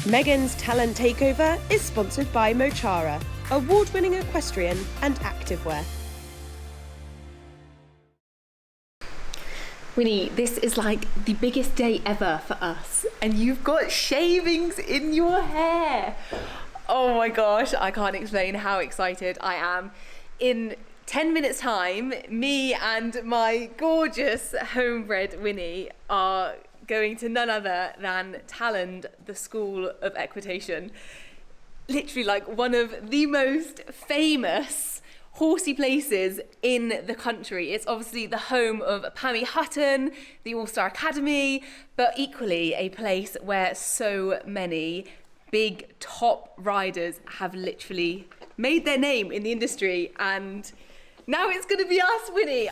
Megan's Talland Takeover is sponsored by Mochara, award-winning equestrian and activewear. Winnie, this is like the biggest day ever for us, and you've got shavings in your hair. Oh my gosh, I can't explain how excited I am. In 10 minutes time, me and my gorgeous homebred Winnie are going to none other than Talland, the School of Equitation. Literally like one of the most famous horsey places in the country. It's obviously the home of Pammy Hutton, the All-Star Academy, but equally a place where so many big top riders have literally made their name in the industry, and now it's going to be us, Winnie.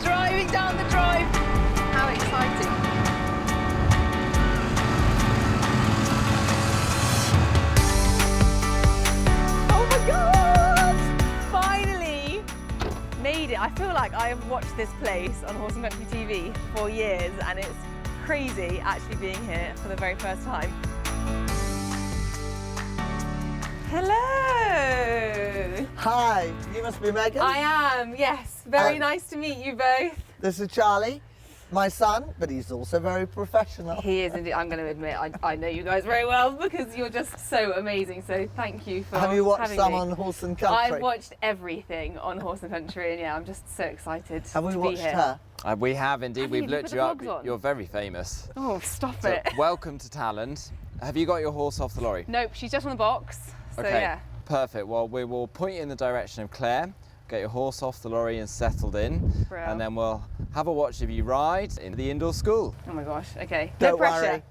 Driving down the drive. How exciting. Oh my God! Finally made it. I feel like I have watched this place on Horse and Country TV for years, and it's crazy actually being here for the very first time. Hello! Hi, you must be Megan? I am, yes. Very nice to meet you both. This is Charlie, my son, but he's also very professional. He is indeed. I'm going to admit, I know you guys very well because you're just so amazing. So thank you for Have you watched some me. on Horse and Country? I've watched everything on Horse and Country, and yeah, I'm just so excited Have we to watched be here. her? We have indeed. Have We've you? looked Put you the up. vlogs on? You're very famous. Oh, stop So, it. welcome to Talland. Have you got your horse off the lorry? Nope, she's just on the box. So Okay, yeah. perfect. Well, we will point you in the direction of Claire, get your horse off the lorry and settled in, Brill. and then we'll have a watch of you ride in the indoor school. Oh my gosh. Okay. Don't no pressure. worry.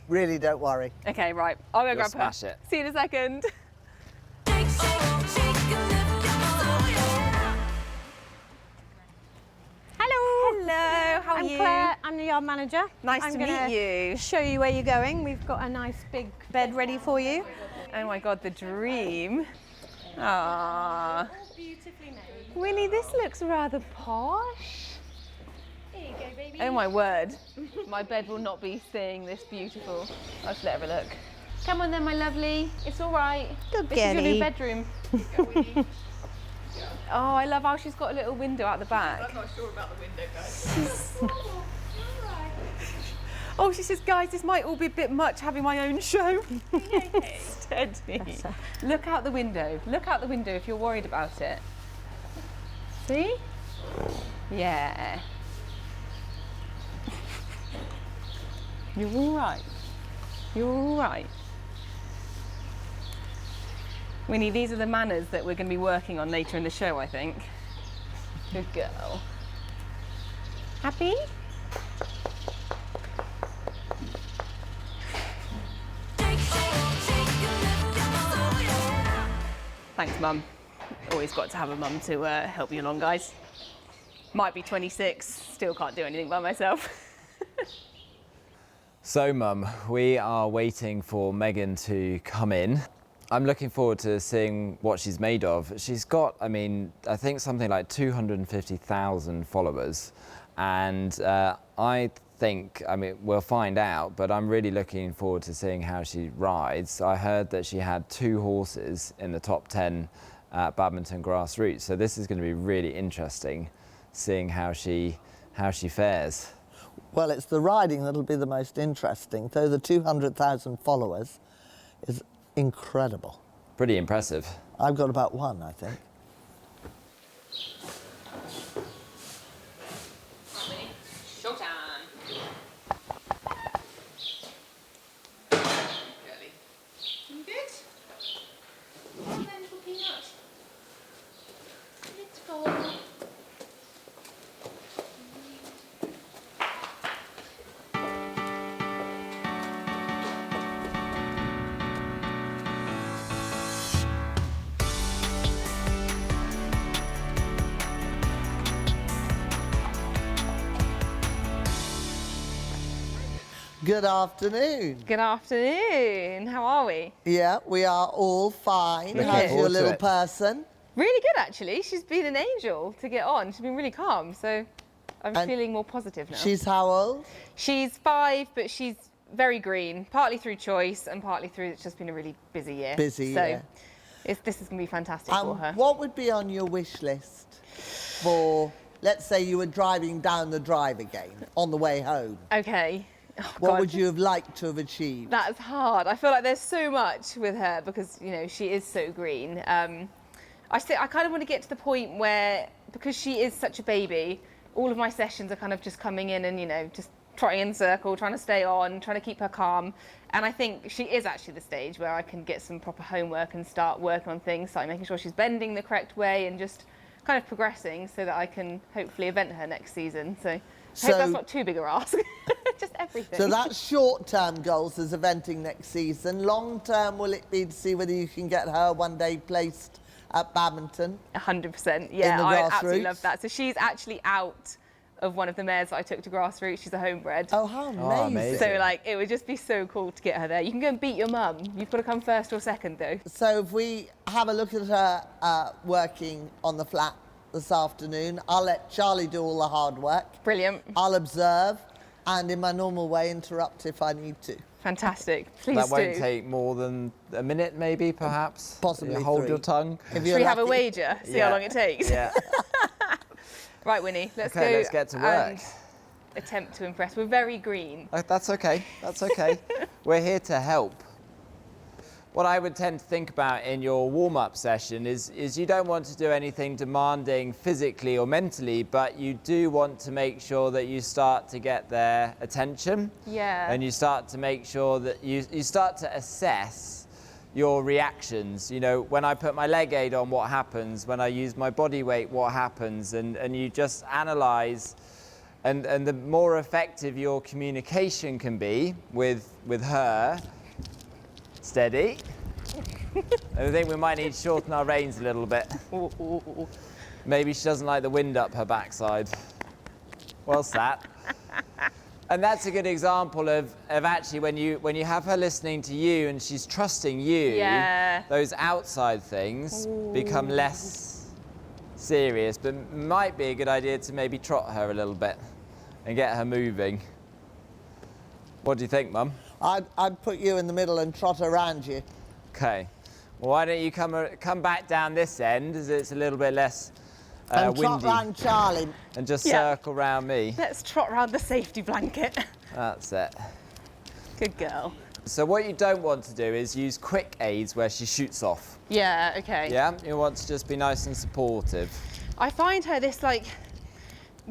Really, don't worry. Okay, right. I'll go You'll grab smash her. it. See you in a second. Hello. Hello. How are I'm you? Claire. I'm the yard manager. Nice I'm to gonna meet you. Show you where you're going. We've got a nice big bed ready for you. Oh my God, the dream. Ah. Beautifully made. Winnie, this looks rather posh. Here you go, baby. Oh my word. My bed will not be staying this beautiful. I'll just let her have a look. Come on then, my lovely. It's all right. Good This is your new girlie. bedroom. Oh, I love how she's got a little window out the back. I'm not sure about the window, guys. Oh, she says, guys, this might all be a bit much having my own show. Steady. Look out the window. Look out the window if you're worried about it. See? Yeah. You're all right. You're all right. Winnie, these are the manners that we're going to be working on later in the show, I think. Good girl. Happy? Thanks, Mum. Always got to have a mum to help you along, guys. Might be 26, still can't do anything by myself. So, Mum, we are waiting for Megan to come in. I'm looking forward to seeing what she's made of. She's got, I mean, I think something like 250,000 followers. And I think, I mean, we'll find out, but I'm really looking forward to seeing how she rides. I heard that she had 2 horses in the top 10 at Badminton Grassroots. So this is going to be really interesting, seeing how she fares. Well, it's the riding that'll be the most interesting, though the 200,000 followers is incredible. Pretty impressive. I've got about 1, I think. Showtime. You good? Come on then, little peanut. Let's go. Good afternoon. Good afternoon. How are we? Yeah, we are all fine. Looking How's your forward to little it. person? Really good, actually. She's been an angel to get on. She's been really calm, so I'm And feeling more positive now. She's how old? She's 5, but she's very green, partly through choice and partly through it's just been a really busy year. Busy so year. this is going to be fantastic for her. What would be on your wish list for, let's say you were driving down the drive again on the way home? Okay. Oh, What God. would you have liked to have achieved? That's hard. I feel like there's so much with her because, you know, she is so green. I kind of want to get to the point where, because she is such a baby, all of my sessions are kind of just coming in and, you know, just trotting in a circle, trying to stay on, trying to keep her calm. And I think she is actually the stage where I can get some proper homework and start working on things, start making sure she's bending the correct way and just kind of progressing so that I can hopefully event her next season. So I hope that's not too big a ask. Just everything. So that's short-term goals as eventing next season. Long-term, will it be to see whether you can get her one day placed at badminton? 100%. Yeah, the I absolutely grassroots? love that. So she's actually out of one of the mares that I took to grassroots. She's a homebred. Oh, how amazing. amazing. So like it would just be so cool to get her there. You can go and beat your mum. You've got to come first or second though. So if we have a look at her working on the flat this afternoon, I'll let Charlie do all the hard work. Brilliant. I'll observe and in my normal way interrupt if I need to. Fantastic. Please That do. won't take more than a minute, maybe, perhaps. Possibly You hold 3. your tongue. If Should you're we have a lucky. wager? See how long it takes. Yeah. Right, Winnie, let's Okay, go let's get to work. and attempt to impress. We're very green. That's okay. That's okay. We're here to help. What I would tend to think about in your warm-up session is you don't want to do anything demanding physically or mentally, but you do want to make sure that you start to get their attention. Yeah. And you start to make sure that you start to assess your reactions. You know, when I put my leg aid on, what happens? When I use my body weight, what happens? And you just analyze. And the more effective your communication can be with her, steady. I think we might need to shorten our reins a little bit. Ooh, ooh, ooh. Maybe she doesn't like the wind up her backside. Well sat. And that's a good example of actually when you have her listening to you and she's trusting you, Yeah. those outside things become less serious, but might be a good idea to maybe trot her a little bit and get her moving. What do you think, Mum? I'd put you in the middle and trot around you. Okay. Well, why don't you come back down this end as it's a little bit less And trot windy, round Charlie. and just Yeah. circle round me. Let's trot round the safety blanket. That's it. Good girl. So what you don't want to do is use quick aids where she shoots off. Yeah, okay. Yeah? You want to just be nice and supportive. I find her this like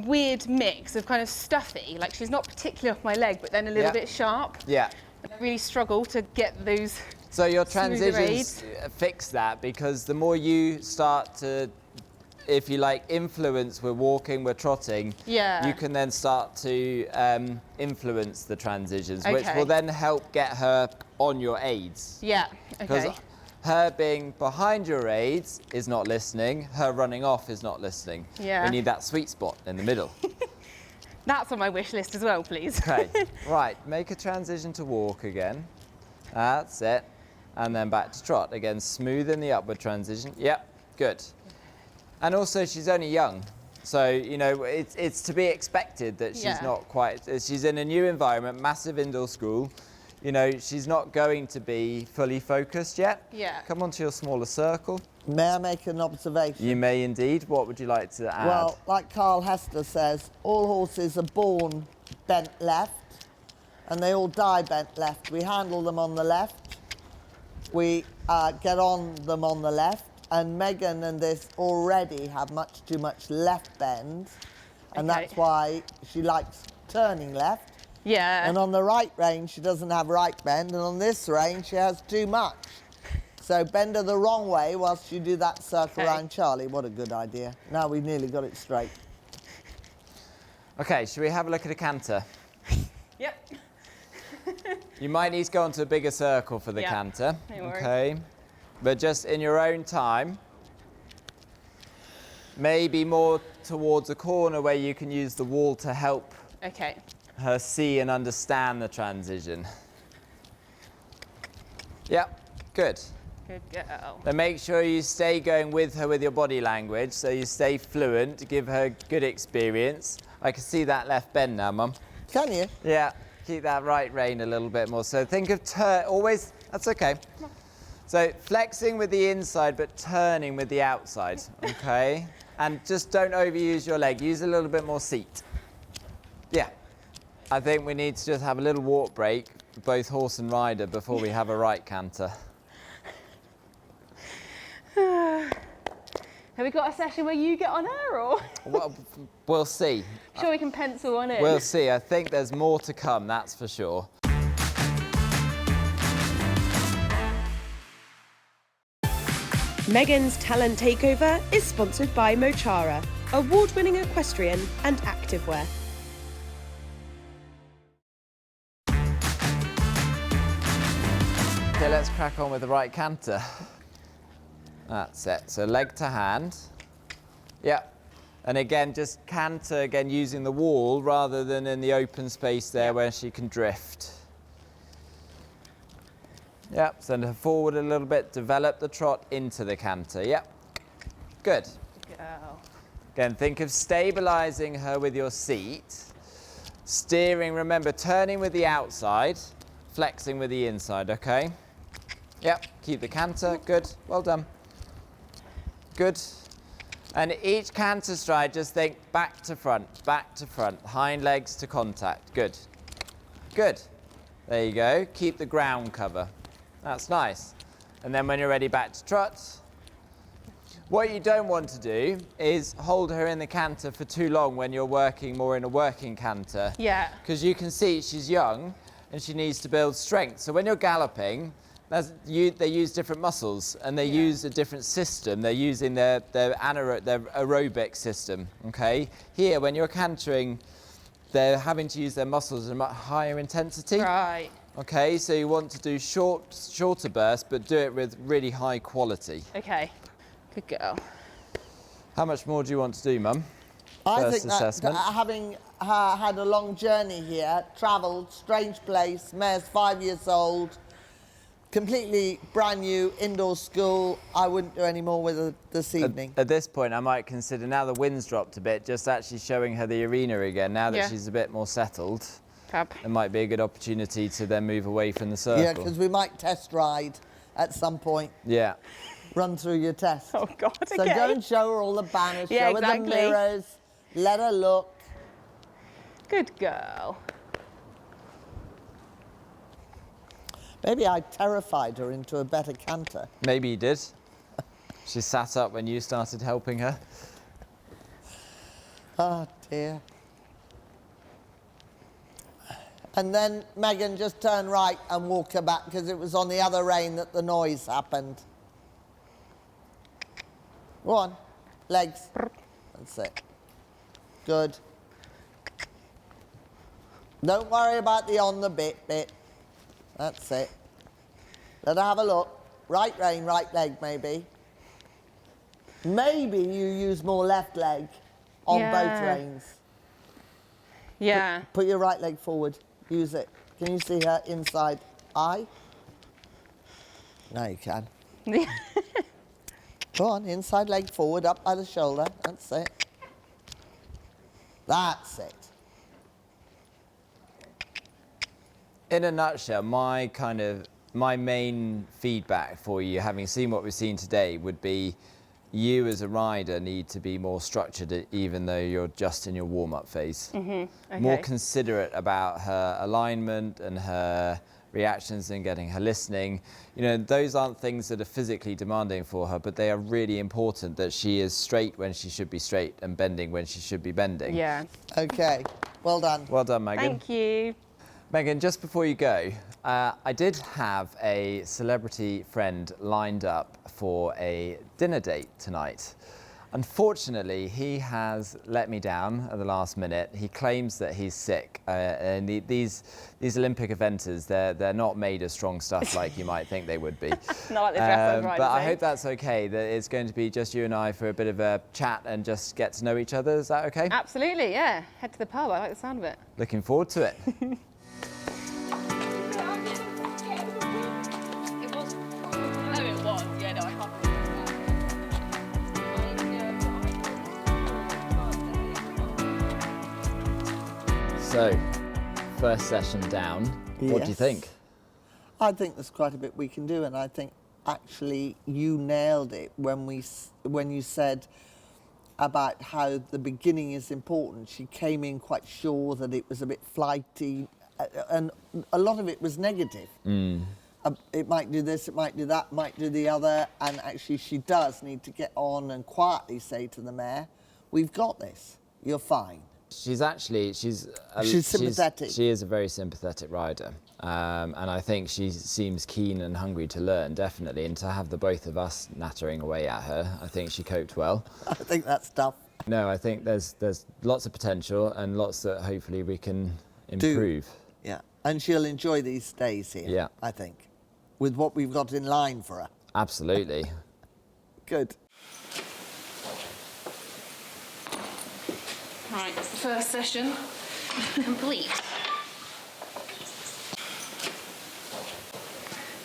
weird mix of kind of stuffy, like she's not particularly off my leg, but then a little Yeah. bit sharp. Yeah. I really struggle to get those. So your Smoother transitions fix that, because the more you start to, if you like, influence, we're walking, we're trotting, Yeah. you can then start to influence the transitions, which Okay. will then help get her on your aids. Yeah, Because okay. her being behind your aids is not listening, her running off is not listening. Yeah. We need that sweet spot in the middle. That's on my wish list as well, please. Okay, right, make a transition to walk again. That's it. And then back to trot. Again, smooth in the upward transition. Yep, good. And also, she's only young. So, you know, it's to be expected that she's Yeah. not quite, she's in a new environment, massive indoor school. You know, she's not going to be fully focused yet. Yeah. Come onto your smaller circle. May I make an observation? You may indeed. What would you like to add? Well, like Carl Hester says, all horses are born bent left and they all die bent left. We handle them on the left, we get on them on the left, and Megan and this already have much too much left bend, and Okay. that's why she likes turning left. Yeah. And on the right rein, she doesn't have right bend, and on this rein, she has too much. So bend her the wrong way whilst you do that circle Okay. around Charlie. What a good idea. Now we've nearly got it straight. Okay, should we have a look at a canter? Yep. You might need to go onto a bigger circle for the Yeah, canter. no worries. Okay. But just in your own time. Maybe more towards a corner where you can use the wall to help Okay. her see and understand the transition. Yep, good. Good girl. Then make sure you stay going with her with your body language, so you stay fluent to give her good experience. I can see that left bend now, Mum. Can you? Yeah, keep that right rein a little bit more. So think of always, that's okay. So flexing with the inside, but turning with the outside, okay? And just don't overuse your leg. Use a little bit more seat. Yeah. I think we need to just have a little walk break, both horse and rider, before we have a right canter. Have we got a session where you get on her, or? Well, we'll see. Sure, we can pencil on it. We'll see. I think there's more to come, that's for sure. Megan's Talland Takeover is sponsored by Mochara, award-winning equestrian and activewear. Okay, let's crack on with the right canter. That's it. So leg to hand. Yep. And again, just canter again using the wall rather than in the open space there where she can drift. Yep, send her forward a little bit, develop the trot into the canter. Yep. Good. Girl. Again, think of stabilizing her with your seat. Steering, remember, turning with the outside, flexing with the inside, okay? Yep, keep the canter, good, well done. Good. And each canter stride, just think back to front, hind legs to contact, good. Good. There you go, keep the ground cover. That's nice. And then when you're ready, back to trot. What you don't want to do is hold her in the canter for too long when you're working more in a working canter. Yeah. Because you can see she's young and she needs to build strength. So when you're galloping, they use different muscles and they use a different system. They're using their aerobic system, okay? Here, when you're cantering, they're having to use their muscles at a much higher intensity. Right. Okay, so you want to do shorter bursts, but do it with really high quality. Okay. Good girl. How much more do you want to do, Mum? I First think that assessment. having had a long journey here, travelled, strange place, mare's 5 years old, completely brand new indoor school, I wouldn't do any more with her this evening. At this point, I might consider, now the wind's dropped a bit, just actually showing her the arena again, now that she's a bit more settled. Fab. It might be a good opportunity to then move away from the circle. Yeah, because we might test ride at some point. Yeah. Run through your test. Oh, God, okay. So go and show her all the banners, Yeah, show her the exactly. mirrors, let her look. Good girl. Maybe I terrified her into a better canter. Maybe you did. She sat up when you started helping her. Oh, dear. And then Megan just turned right and walk her back because it was on the other rein that the noise happened. Go on. Legs. That's it. Good. Don't worry about the on the bit. That's it. Let her have a look. Right rein, right leg, maybe. Maybe you use more left leg on both reins. Yeah. Put your right leg forward. Use it. Can you see her inside eye? No, you can. Go on, inside leg forward, up by the shoulder. That's it. That's it. In a nutshell, my main feedback for you, having seen what we've seen today, would be you as a rider need to be more structured even though you're just in your warm-up phase. Okay. More considerate about her alignment and her reactions and getting her listening. You know, those aren't things that are physically demanding for her, but they are really important that she is straight when she should be straight and bending when she should be bending. Yeah. Okay, well done. Well done, Megan. Thank you. Megan, just before you go, I did have a celebrity friend lined up for a dinner date tonight. Unfortunately, he has let me down at the last minute. He claims that he's sick. And these Olympic eventers, they're not made of strong stuff like you might think they would be. Not like the dressage riders, but I eh? hope that's okay, that it's going to be just you and I for a bit of a chat and just get to know each other. Is that okay? Absolutely, yeah. Head to the pub. I like the sound of it. Looking forward to it. So, first session down. What do you Yes. think? I think there's quite a bit we can do, and I think actually you nailed it when you said about how the beginning is important. She came in quite sure that it was a bit flighty, and a lot of it was negative. It might do this, it might do that, might do the other, and actually she does need to get on and quietly say to the mare, "We've got this. You're fine." She's sympathetic. She is a very sympathetic rider, and I think she seems keen and hungry to learn, definitely. And to have the both of us nattering away at her, I think she coped well. I think that's tough. No, I think there's lots of potential and lots that hopefully we can improve. Yeah, and she'll enjoy these days here. Yeah. I think, with what we've got in line for her. Absolutely. Good. Right, first session complete.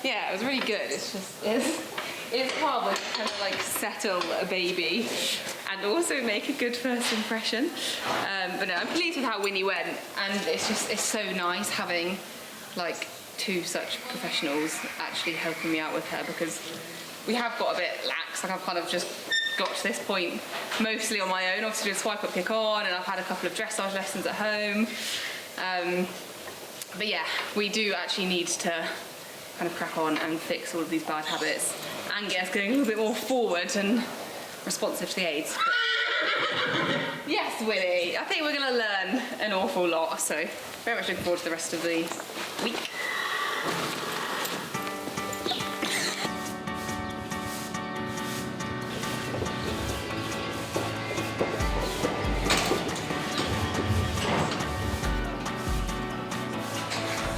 Yeah, it was really good. It's hard when you kind of like settle a baby and also make a good first impression. But no, I'm pleased with how Winnie went, and it's so nice having like two such professionals actually helping me out with her, because we have got a bit lax. Like I've kind of just got to this point mostly on my own, obviously doing swipe up, kick on, and I've had a couple of dressage lessons at home. But yeah, we do actually need to kind of crack on and fix all of these bad habits and get us going a little bit more forward and responsive to the aids. But yes, Winnie, I think we're going to learn an awful lot, so very much looking forward to the rest of the week.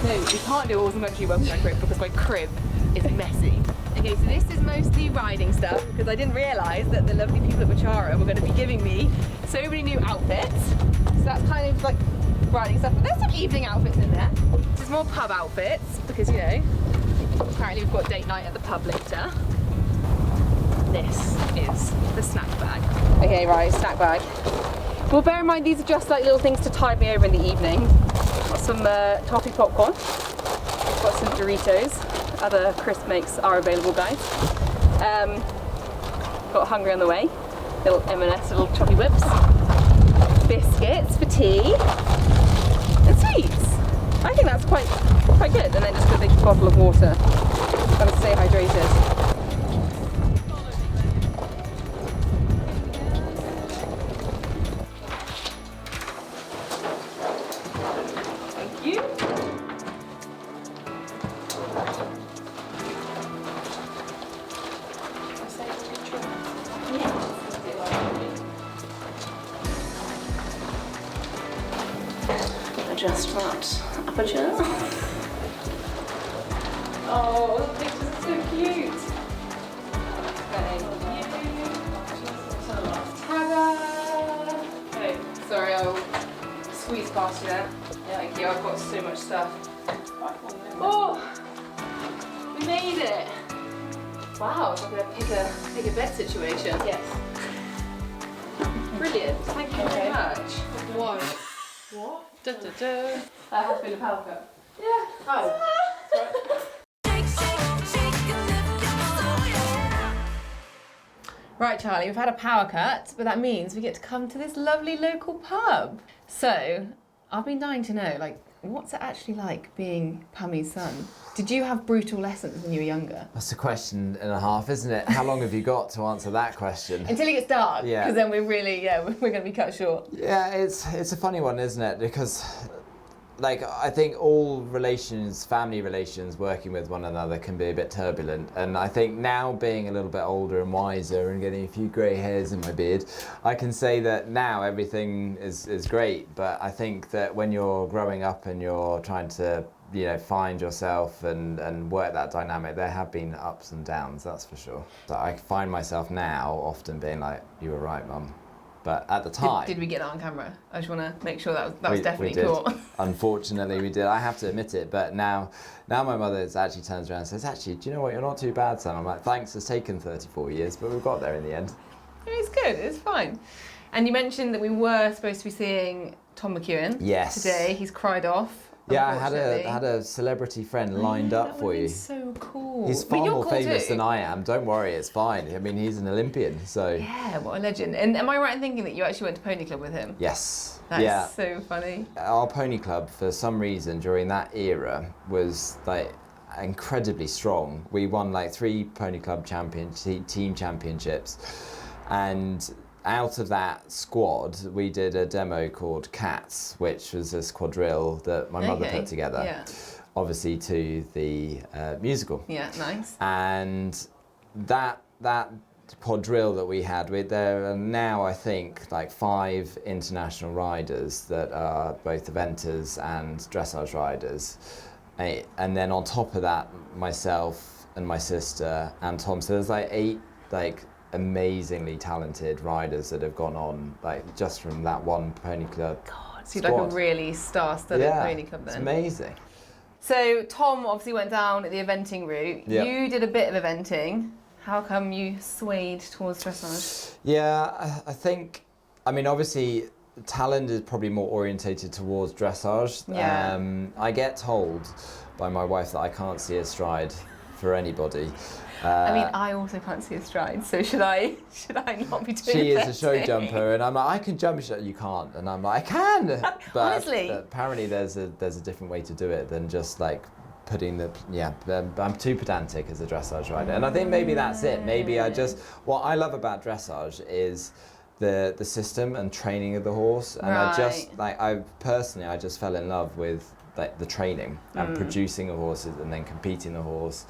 No, we can't do all the much work with my crib because my crib is messy. Okay, so this is mostly riding stuff because I didn't realise that the lovely people at Mochara were going to be giving me so many new outfits. So that's kind of like riding stuff. But there's some evening outfits in there. This is more pub outfits because, you know, apparently we've got date night at the pub later. This is the snack bag. Okay, right, snack bag. Well, bear in mind these are just like little things to tide me over in the evening. Got some toffee popcorn, got some Doritos, other crisp makes are available, guys. Got Hungry on the way, little M&S, little choppy whips, biscuits for tea, and sweets. I think that's quite good, and then just a big bottle of water. Gotta stay hydrated. Just that aperture. Oh, the pictures are so cute. Thank you. Ta-da! Okay, sorry, I'll squeeze past you there. Yeah, thank you. I've got so much stuff. Oh, we made it. Wow, it's like a pick a bet situation. Yes. Brilliant. Thank you very much. Whoa. What? Da, da, da. That has been a power cut. Yeah. Oh. Right, Charlie, we've had a power cut, but that means we get to come to this lovely local pub. So, I've been dying to know, like, what's it actually like being Pammy's son? Did you have brutal lessons when you were younger? That's a question and a half, isn't it? How long have you got to answer that question? Until it gets dark, Yeah. because then we're really, we're going to be cut short. Yeah, it's a funny one, isn't it? Because like, I think all relations, family relations, working with one another can be a bit turbulent. And I think now, being a little bit older and wiser and getting a few grey hairs in my beard, I can say that now everything is great. But I think that when you're growing up and you're trying to, you know, find yourself and work that dynamic, there have been ups and downs, that's for sure. So I find myself now often being like, you were right, Mum. But at the time... Did we get that on camera? I just want to make sure that was definitely we did. caught. Unfortunately, we did. I have to admit it. But now my mother actually turns around and says, actually, do you know what? You're not too bad, son. I'm like, thanks. It's taken 34 years, but we've got there in the end. It's good. It's fine. And you mentioned that we were supposed to be seeing Tom McEwen today. He's cried off. Yeah, I had a celebrity friend lined up for you. So cool. He's far more famous than I am. Don't worry, it's fine. I mean, he's an Olympian, so... Yeah, what a legend. And am I right in thinking that you actually went to Pony Club with him? Yes. That's so funny. Our pony club, for some reason, during that era, was like incredibly strong. We won like 3 pony club team championships, and out of that squad, we did a demo called Cats, which was this quadrille that my mother put together, obviously to the musical. Yeah, nice. And that quadrille that we had, there are now, I think, like 5 international riders that are both eventers and dressage riders. And then on top of that, myself and my sister and Tom. So there's like 8 amazingly talented riders that have gone on, like, just from that one pony club. God, so you're like a really star-studded pony club then. It's amazing. So Tom obviously went down the eventing route. Yep. You did a bit of eventing. How come you swayed towards dressage? Yeah, I think, I mean, obviously Talland is probably more orientated towards dressage. Yeah. I get told by my wife that I can't see a stride for anybody. I mean, I also can't see a stride, so should I not be doing She is a show eventing? jumper, and I'm like, I can jump. You can't, and I'm like, I can. But Honestly, apparently there's a different way to do it than just like putting the I'm too pedantic as a dressage rider, and I think maybe that's it. Maybe what I love about dressage is the system and training of the horse, and I just fell in love with like the training and producing the horses and then competing the horse.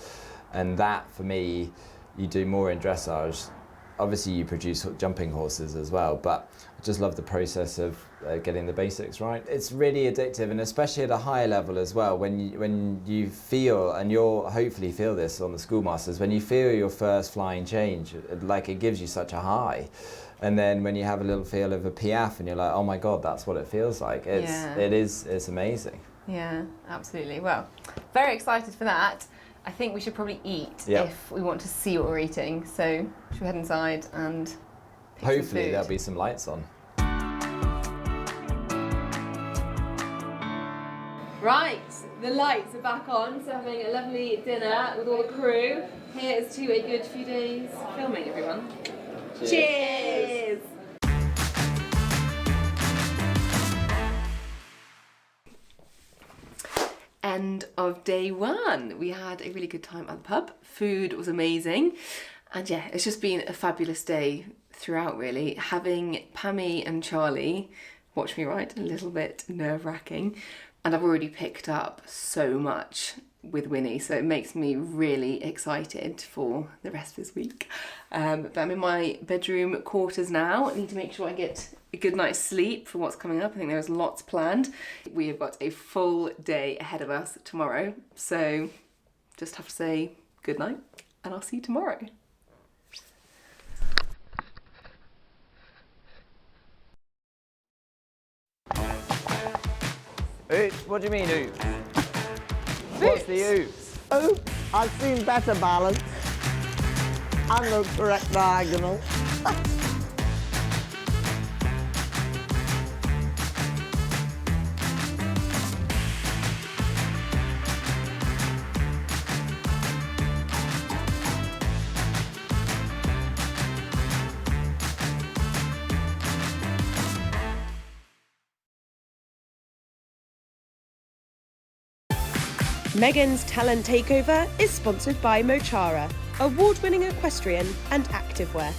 And that, for me, you do more in dressage. Obviously, you produce jumping horses as well, but I just love the process of getting the basics right. It's really addictive, and especially at a higher level as well, when you feel, and you'll hopefully feel this on the Schoolmasters, when you feel your first flying change, like, it gives you such a high. And then when you have a little feel of a piaffe and you're like, oh my God, that's what it feels like. It's amazing. Yeah, absolutely. Well, very excited for that. I think we should probably eat if we want to see what we're eating. So should we head inside and pick hopefully some food? There'll be some lights on. Right, the lights are back on, so having a lovely dinner with all the crew. Here's to a good few days filming, everyone. Cheers! End of day 1. We had a really good time at the pub. Food was amazing. And yeah, it's just been a fabulous day throughout, really. Having Pammy and Charlie watch me ride, a little bit nerve-wracking. And I've already picked up so much with Winnie, so it makes me really excited for the rest of this week. But I'm in my bedroom quarters now. I need to make sure I get a good night's sleep for what's coming up. I think there's lots planned. We have got a full day ahead of us tomorrow, so just have to say good night, and I'll see you tomorrow. Ooh, what do you mean, ooh? What's the ooh? Oh, I've seen better balance and the correct diagonal. Megan's Talland Takeover is sponsored by Mochara, award-winning equestrian and activewear.